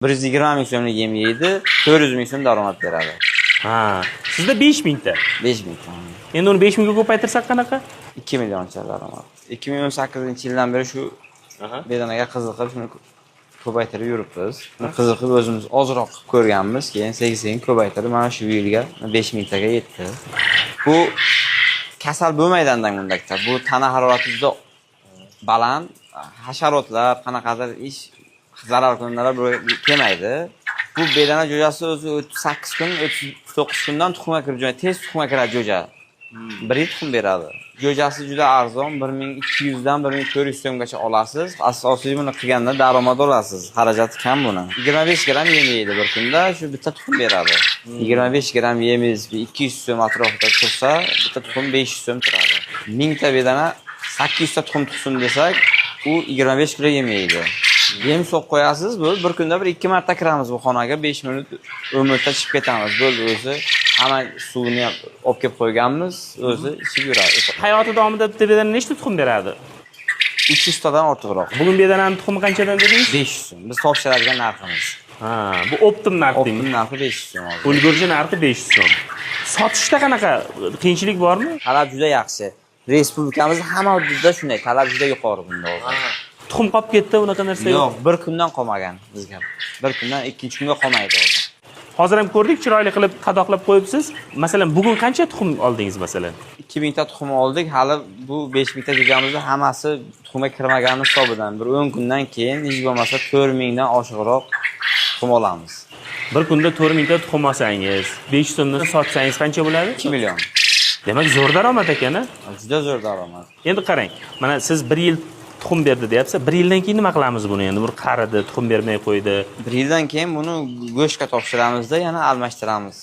120 ming so'mlik yem yeydi, 400 ming so'm daromad beradi. Ha, sizda 5000 ta. 5 ming so'm. Endi uni 5000 ga ko'paytirsak qanaqa? 2 millioncha daromad. 2018-yildan beri shu bedanaga qiziqib, shuni ko'paytirib yuribmiz. Qiziqib o'zimiz ozroq ko'rganmiz, keyin sekin ko'paytirib mana shu yilga 5 mingtaga yetdi. Bu kasal bo'lmaydi undakda. Bu tana harorati juda baland, hasharotlar, qanaqadir ish zarar kunlar kelmaydi. Bu bedana jo'jasi o'zi 38 kun, 39 kundan tuxumga kirib jo'naydi. Tez tuxumga kiradi jo'ja. 1 yil tuxum beradi. Jo'jasi juda arzon, 1200 dan 1400 so'mgacha olasiz. Asosiy buni qilganda daromad olasiz. Xarajati kam buni. 25 gram yem yeydi bir kunda, shu bitta tuxum beradi. 25 gram yemiz 200 so'm atrofida tursa, bitta tuxum 500 so'm turadi. 1000 ta bedana 800 ta tuxum tutsin desak, u 25 kilo yem yeydi. Yem so'q qo'yasiz, bu bir kunda 1-2 marta kiramiz bu xonaga, 5 minut 10 minutda chiqib ketamiz. Bo'ldi o'zi. Hamma suvni ham olib kelib qo'yganmiz, o'zi ichib yuradi. Hayoti davomida bitta bedana nechta tuxum beradi? 300 tadan ortiqroq. Bugun bedananing tuxumi qanchadan dedingiz? 500 so'm. Biz topshiradigan narximiz. Ha, bu optim narx deymiz. Optim narxi 500 so'm hozir. Ulgurji narxi 500 so'm. Sotishda qanaqa qiyinchilik bormi? Talab juda yaxshi. Respublikamizda hamma hududda shunday, talab juda yuqori bunda hozir. Tuxum qolib ketdi, unaqa narsa yo'q. Yo'q, bir kundan qolmagan bizga. Bir kundan ikkinchi kunga qolmaydi hozir. Hozir ham ko'rdik, chiroyli qilib qadoqlab qo'yibsiz. Masalan, bugun qancha tuxum oldingiz masalan? 2000 ta tuxum oldik. Hali bu 5000 ta jo'jamizda hammasi tuxumga kirmagani hisobidan. Bir 10 kundan keyin hech bo'lmasa 4000 dan oshiqroq tuxum olamiz. Bir kunda 4000 ta tuxum olsangiz, 500 so'mdan sotsangiz qancha bo'ladi? 2 million. Demak, zo'r daromad ekan-a? Juda zo'r daromad. Endi qarang, mana siz 1 yil tuxum berdi deyapsiz. 1 yildan keyin nima qilamiz buni endi? Bir qaridi, tuxum bermay qo'ydi. 1 yildan keyin buni go'shtga topshiramizda yana almashtiramiz.